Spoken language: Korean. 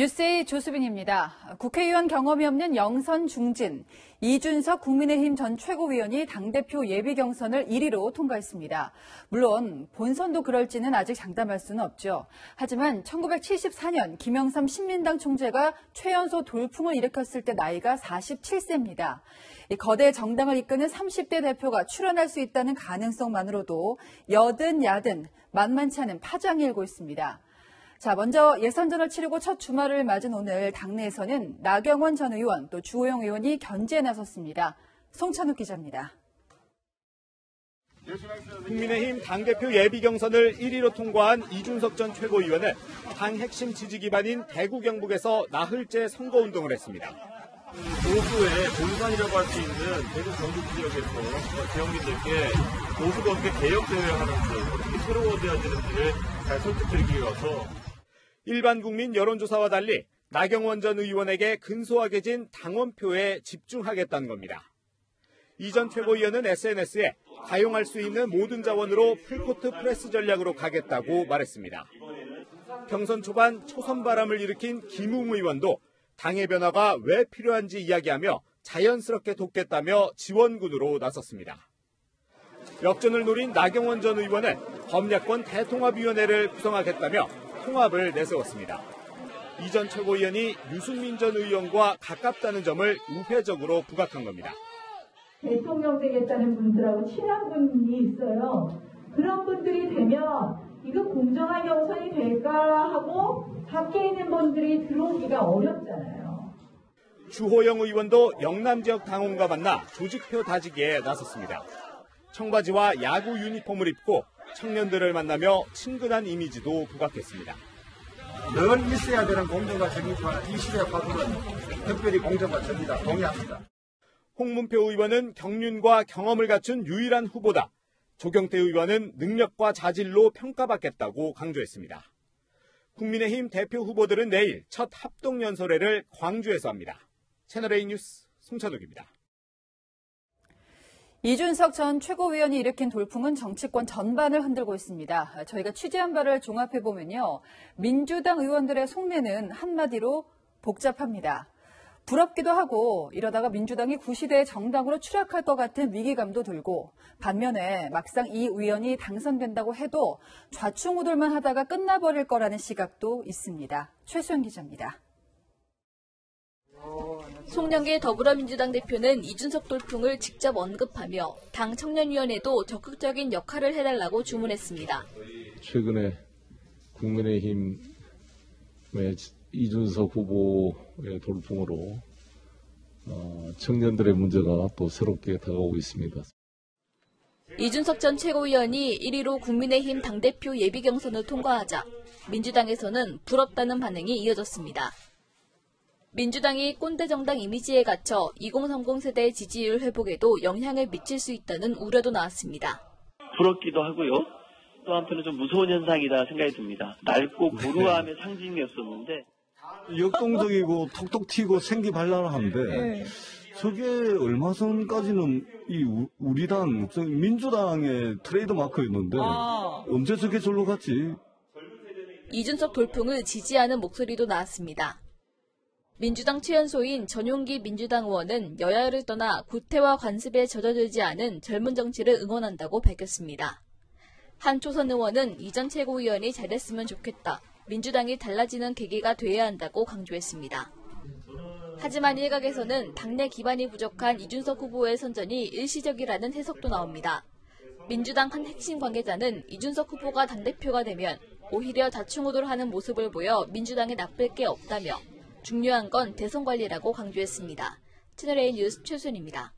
뉴스의 조수빈입니다. 국회의원 경험이 없는 영선 중진, 이준석 국민의힘 전 최고위원이 당대표 예비 경선을 1위로 통과했습니다. 물론 본선도 그럴지는 아직 장담할 수는 없죠. 하지만 1974년 김영삼 신민당 총재가 최연소 돌풍을 일으켰을 때 나이가 47세입니다. 거대 정당을 이끄는 30대 대표가 출연할 수 있다는 가능성만으로도 여든 야든 만만치 않은 파장이 일고 있습니다. 자, 먼저 예선전을 치르고 첫 주말을 맞은 오늘 당내에서는 나경원 전 의원 또 주호영 의원이 견제에 나섰습니다. 송찬욱 기자입니다. 국민의힘 당대표 예비 경선을 1위로 통과한 이준석 전 최고위원은 당 핵심 지지 기반인 대구 경북에서 나흘째 선거운동을 했습니다. 보수의 본산이라고 할 수 있는 대구 경북 지역에서 지역민들께 보수가 어떻게 개혁되어야 하는지, 어떻게 새로워져야 되는지를 잘 설득드리기 위해서 일반 국민 여론조사와 달리 나경원 전 의원에게 근소하게 진 당원표에 집중하겠다는 겁니다. 이 전 최고위원은 SNS에 가용할 수 있는 모든 자원으로 풀코트 프레스 전략으로 가겠다고 말했습니다. 경선 초반 초선 바람을 일으킨 김웅 의원도 당의 변화가 왜 필요한지 이야기하며 자연스럽게 돕겠다며 지원군으로 나섰습니다. 역전을 노린 나경원 전 의원은 범야권 대통합위원회를 구성하겠다며 통합을 내세웠습니다. 이 전 최고위원이 유승민 전 의원과 가깝다는 점을 우회적으로 부각한 겁니다. 대통령 되겠다는 분들하고 친한 분이 있어요. 그런 분들이 되면 이거 공정한 경선이 될까 하고 밖에 있는 분들이 들어오기가 어렵잖아요. 주호영 의원도 영남 지역 당원과 만나 조직표 다지기에 나섰습니다. 청바지와 야구 유니폼을 입고 청년들을 만나며 친근한 이미지도 부각했습니다. 늘 있어야 되는 공정과 정의와 이 시대의 화두는 특별히 공정과 정의다. 동의합니다. 홍문표 의원은 경륜과 경험을 갖춘 유일한 후보다. 조경태 의원은 능력과 자질로 평가받겠다고 강조했습니다. 국민의힘 대표 후보들은 내일 첫 합동연설회를 광주에서 합니다. 채널A 뉴스 송찬욱입니다. 이준석 전 최고위원이 일으킨 돌풍은 정치권 전반을 흔들고 있습니다. 저희가 취재한 바를 종합해보면요. 민주당 의원들의 속내는 한마디로 복잡합니다. 부럽기도 하고 이러다가 민주당이 구시대의 정당으로 추락할 것 같은 위기감도 들고 반면에 막상 이 의원이 당선된다고 해도 좌충우돌만 하다가 끝나버릴 거라는 시각도 있습니다. 최수연 기자입니다. 송영길 더불어민주당 대표는 이준석 돌풍을 직접 언급하며 당 청년위원회도 적극적인 역할을 해달라고 주문했습니다. 최근에 국민의힘의 이준석 후보의 돌풍으로 청년들의 문제가 또 새롭게 다가오고 있습니다. 이준석 전 최고위원이 1위로 국민의힘 당대표 예비 경선을 통과하자 민주당에서는 부럽다는 반응이 이어졌습니다. 민주당이 꼰대 정당 이미지에 갇혀 2030 세대의 지지율 회복에도 영향을 미칠 수 있다는 우려도 나왔습니다. 부럽기도 하고요. 또 한편은 좀 무서운 현상이다 생각이 듭니다. 낡고 고루함의 상징이었었는데 역동적이고 톡톡 튀고 생기발랄한데 저게 얼마 전까지는 우리 당 민주당의 트레이드 마크였는데 언제 저게 절로 갔지? 이준석 돌풍을 지지하는 목소리도 나왔습니다. 민주당 최연소인 전용기 민주당 의원은 여야를 떠나 구태와 관습에 젖어들지 않은 젊은 정치를 응원한다고 밝혔습니다. 한 초선 의원은 이 전 최고위원이 잘했으면 좋겠다. 민주당이 달라지는 계기가 돼야 한다고 강조했습니다. 하지만 일각에서는 당내 기반이 부족한 이준석 후보의 선전이 일시적이라는 해석도 나옵니다. 민주당 한 핵심 관계자는 이준석 후보가 당대표가 되면 오히려 좌충우돌하는 모습을 보여 민주당에 나쁠 게 없다며 중요한 건 대선 관리라고 강조했습니다. 채널A 뉴스 최수연입니다.